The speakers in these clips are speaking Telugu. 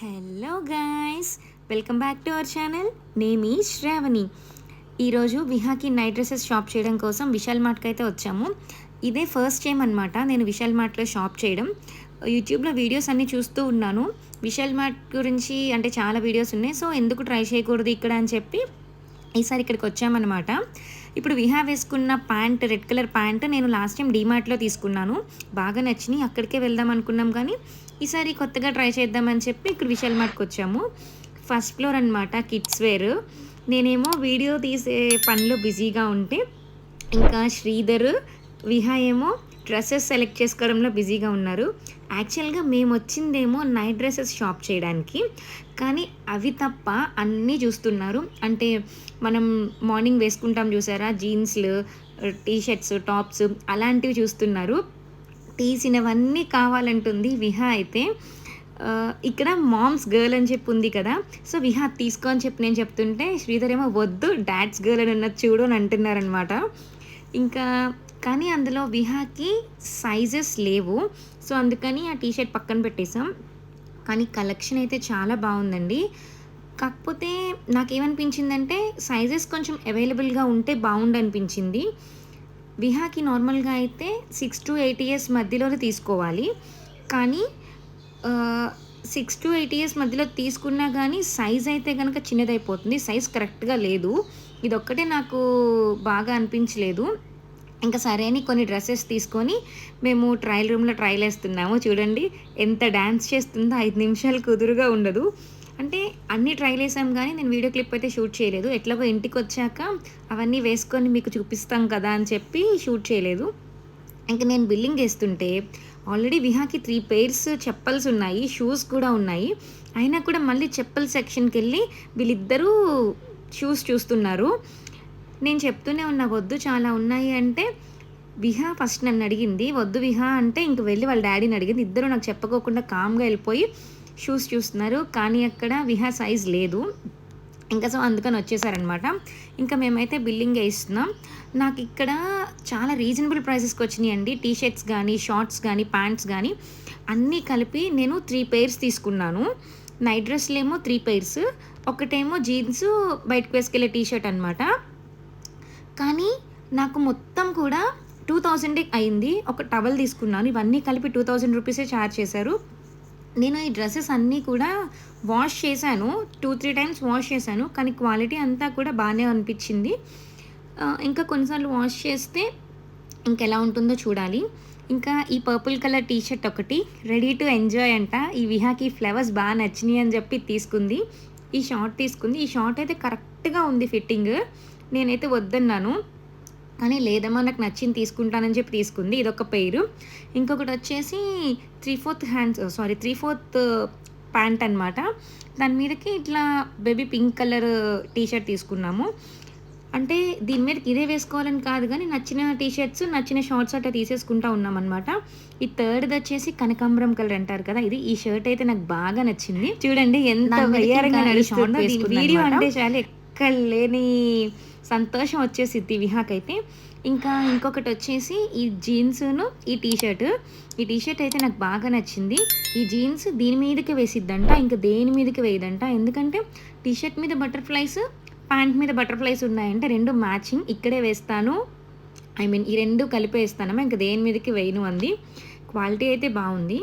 Hello guys, welcome back to our channel. Name ఈ శ్రావణి. ఈరోజు విహాకి నైట్ డ్రెస్సెస్ షాప్ చేయడం కోసం విశాల్ మార్ట్కి అయితే వచ్చాము. ఇదే ఫస్ట్ టైం అనమాట నేను విశాల్ మార్ట్లో షాప్ చేయడం. యూట్యూబ్లో వీడియోస్ అన్నీ చూస్తూ ఉన్నాను. విశాల్ మార్ట్ గురించి అంటే చాలా వీడియోస్ ఉన్నాయి, సో ఎందుకు ట్రై చేయకూడదు ఇక్కడ అని చెప్పి ఈసారి ఇక్కడికి వచ్చామన్నమాట. ఇప్పుడు విహా వేసుకున్న ప్యాంట్, రెడ్ కలర్ ప్యాంట్ నేను లాస్ట్ టైం డీమార్ట్లో తీసుకున్నాను. బాగా నచ్చినాయి, అక్కడికే వెళ్దాం అనుకున్నాం. కానీ ఈసారి కొత్తగా ట్రై చేద్దామని చెప్పి ఇక్కడ విశాల్ మార్ట్కి వచ్చాము. ఫస్ట్ ఫ్లోర్ అనమాట, కిడ్స్ వేర్. నేనేమో వీడియో తీసే పనిలో బిజీగా ఉంటే, ఇంకా శ్రీధర్, విహా ఏమో డ్రెస్సెస్ సెలెక్ట్ చేసుకోవడంలో బిజీగా ఉన్నారు. యాక్చువల్గా మేము వచ్చిందేమో నైట్ డ్రెస్సెస్ షాప్ చేయడానికి, కానీ అవి తప్ప అన్నీ చూస్తున్నారు. అంటే మనం మార్నింగ్ వేసుకుంటాం చూసారా, జీన్స్లు, టీషర్ట్స్, టాప్స్ అలాంటివి చూస్తున్నారు. తీసినవన్నీ కావాలంటుంది విహా అయితే. ఇక్కడ మామ్స్ గర్ల్ అని చెప్పి ఉంది కదా, సో విహా తీసుకో అని చెప్పి నేను చెప్తుంటే శ్రీధర్ ఏమో వద్దు, డాడ్స్ గర్ల్ అని ఉన్నది చూడు అని అంటున్నారనమాట. ఇంకా కానీ అందులో విహాకి సైజెస్ లేవు, సో అందుకని ఆ టీషర్ట్ పక్కన పెట్టేసాం. కానీ కలెక్షన్ అయితే చాలా బాగుందండి. కాకపోతే నాకేమనిపించిందంటే సైజెస్ కొంచెం అవైలబుల్గా ఉంటే బాగుండు అనిపించింది. విహాకి నార్మల్గా అయితే 6 to 8 years మధ్యలోనే తీసుకోవాలి, కానీ 6 to 8 years మధ్యలో తీసుకున్నా కానీ సైజ్ అయితే కనుక చిన్నదైపోతుంది. సైజ్ కరెక్ట్గా లేదు, ఇదొక్కటే నాకు బాగా అనిపించలేదు. ఇంకా సరే అని కొన్ని డ్రెస్సెస్ తీసుకొని మేము ట్రయల్ రూమ్లో ట్రయల్ వేస్తున్నాము. చూడండి ఎంత డ్యాన్స్ చేస్తుందో, 5 నిమిషాలు కుదురుగా ఉండదు. అంటే అన్నీ ట్రైల్ వేసాం, కానీ నేను వీడియో క్లిప్ అయితే షూట్ చేయలేదు. ఎట్లాగో ఇంటికి వచ్చాక అవన్నీ వేసుకొని మీకు చూపిస్తాం కదా అని చెప్పి షూట్ చేయలేదు. ఇంకా నేను బిల్లింగ్ వేస్తుంటే ఆల్రెడీ విహాకి 3 pairs చెప్పల్స్ ఉన్నాయి, షూస్ కూడా ఉన్నాయి. అయినా కూడా మళ్ళీ చెప్పల్ సెక్షన్కి వెళ్ళి వీళ్ళిద్దరూ షూస్ చూస్తున్నారు. నేను చెప్తూనే ఉన్నా వద్దు, చాలా ఉన్నాయి అంటే విహా ఫస్ట్ నన్ను అడిగింది వద్దు విహా అంటే, ఇంక వెళ్ళి వాళ్ళ డాడీని అడిగింది. ఇద్దరు నాకు చెప్పకోకుండా కామ్గా వెళ్ళిపోయి షూస్ చూస్తున్నారు. కానీ అక్కడ విహా సైజ్ లేదు, ఇంకా సో అందుకని వచ్చేసారనమాట. ఇంకా మేమైతే బిల్లింగ్ వేస్తున్నాం. నాకు ఇక్కడ చాలా రీజనబుల్ ప్రైసెస్కి వచ్చినాయండి. టీషర్ట్స్ కానీ, షార్ట్స్ కానీ, ప్యాంట్స్ కానీ అన్నీ కలిపి నేను 3 pairs తీసుకున్నాను. నైట్ డ్రెస్లు ఏమో 3 pairs, ఒకటేమో జీన్స్ బయటకు వేసుకెళ్ళే టీషర్ట్ అనమాట. కానీ నాకు మొత్తం కూడా 2000 అయింది. ఒక టవల్ తీసుకున్నాను, ఇవన్నీ కలిపి 2000 రూపీసే ఛార్జ్ చేశారు. నేను ఈ డ్రెస్సెస్ అన్నీ కూడా వాష్ చేశాను, 2-3 times వాష్ చేశాను, కానీ క్వాలిటీ అంతా కూడా బాగానే అనిపించింది. ఇంకా కొన్నిసార్లు వాష్ చేస్తే ఇంకెలా ఉంటుందో చూడాలి. ఇంకా ఈ పర్పుల్ కలర్ టీషర్ట్ ఒకటి రెడీ టు ఎంజాయ్ అంట. ఈ విహాకి ఫ్లవర్స్ బాగా నచ్చినాయి అని చెప్పి తీసుకుంది. ఈ షార్ట్ తీసుకుంది. ఈ షార్ట్ అయితే కరెక్ట్గా ఉంది ఫిట్టింగ్. నేనైతే వద్దన్నాను, కానీ లేదమ్మా నాకు నచ్చింది తీసుకుంటానని చెప్పి తీసుకుంది. ఇదొక పెయిర్. ఇంకొకటి వచ్చేసి 3/4 ప్యాంట్ అనమాట. దాని మీదకి ఇట్లా బేబీ పింక్ కలర్ టీషర్ట్ తీసుకున్నాము. అంటే దీని మీద ఇదే వేసుకోవాలని కాదు, కానీ నచ్చిన టీషర్ట్స్, నచ్చిన షార్ట్స్ అట్లా తీసేసుకుంటా ఉన్నామన్నమాట. ఈ థర్డ్ది వచ్చేసి కనకాంబరం కలర్ అంటారు కదా, ఇది. ఈ షర్ట్ అయితే నాకు బాగా నచ్చింది. చూడండి ఎంత వయ్యారంగా నడుస్తుందో. వీడియో అంటే చాలా ఎక్కడ లేని సంతోషం వచ్చేసిద్ది విహాకైతే. ఇంకా ఇంకొకటి వచ్చేసి ఈ జీన్స్ను ఈ టీషర్ట్ అయితే నాకు బాగా నచ్చింది. ఈ జీన్స్ దీని మీదకి వేసిద్దంట, ఇంకా దేని మీదకి వేయదంట. ఎందుకంటే టీషర్ట్ మీద బటర్ఫ్లైస్, ప్యాంట్ మీద బటర్ఫ్లైస్ ఉన్నాయంటే 2 మ్యాచింగ్ ఇక్కడే వేస్తాను, ఈ 2 కలిపి వేస్తానమ్మా, ఇంకా దేని మీదకి వేయను అంది. క్వాలిటీ అయితే బాగుంది.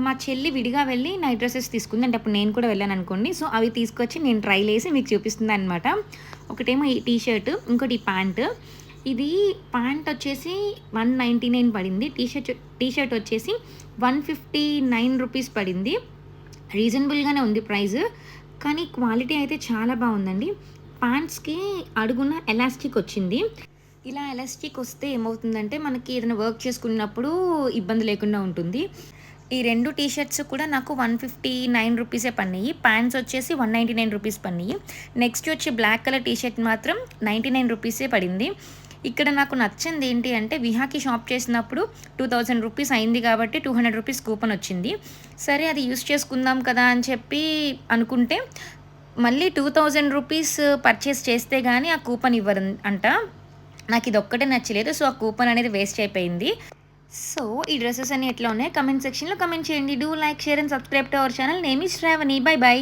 మా చెల్లి విడిగా వెళ్ళి నైట్ డ్రెస్సెస్ తీసుకుంది, అంటే అప్పుడు నేను కూడా వెళ్ళాను అనుకోండి. సో అవి తీసుకొచ్చి నేను ట్రైల్ వేసి మీకు చూపిస్తుంది అనమాట. ఒకటేమో ఈ టీషర్ట్, ఇంకోటి ఈ ప్యాంట్. ఇది ప్యాంట్ వచ్చేసి 199 పడింది, టీషర్ట్ వచ్చేసి 159 రూపీస్ పడింది. రీజనబుల్గానే ఉంది ప్రైస్, కానీ క్వాలిటీ అయితే చాలా బాగుందండి. ప్యాంట్స్కి అడుగున ఎలాస్టిక్ వచ్చింది. ఇలా ఎలాస్టిక్ వస్తే ఏమవుతుందంటే మనకి ఏదైనా వర్క్ చేసుకున్నప్పుడు ఇబ్బంది లేకుండా ఉంటుంది. ఈ 2 టీషర్ట్స్ కూడా నాకు 159 రూపీసే పడినాయి. ప్యాంట్స్ వచ్చేసి 199 రూపీస్ పడినాయి. నెక్స్ట్ వచ్చి బ్లాక్ కలర్ టీషర్ట్ మాత్రం 99 రూపీసే పడింది. ఇక్కడ నాకు నచ్చింది ఏంటి అంటే విహాకి షాప్ చేసినప్పుడు 2000 రూపీస్ అయింది కాబట్టి 200 రూపీస్ కూపన్ వచ్చింది. సరే అది యూస్ చేసుకుందాం కదా అని చెప్పి అనుకుంటే మళ్ళీ 2000 రూపీస్ పర్చేస్ చేస్తే కానీ ఆ కూపన్ ఇవ్వరు అంట. నాకు ఇది ఒక్కటే నచ్చలేదు, సో ఆ కూపన్ అనేది వేస్ట్ అయిపోయింది. సో, ఈ డ్రెసెస్ అన్నీ ఎట్లా ఉన్నాయో కమెంట్ సెక్షన్‌లో కమెంట్ చేయండి. Do like, share and subscribe to our channel. Name is Shravani. Bye by.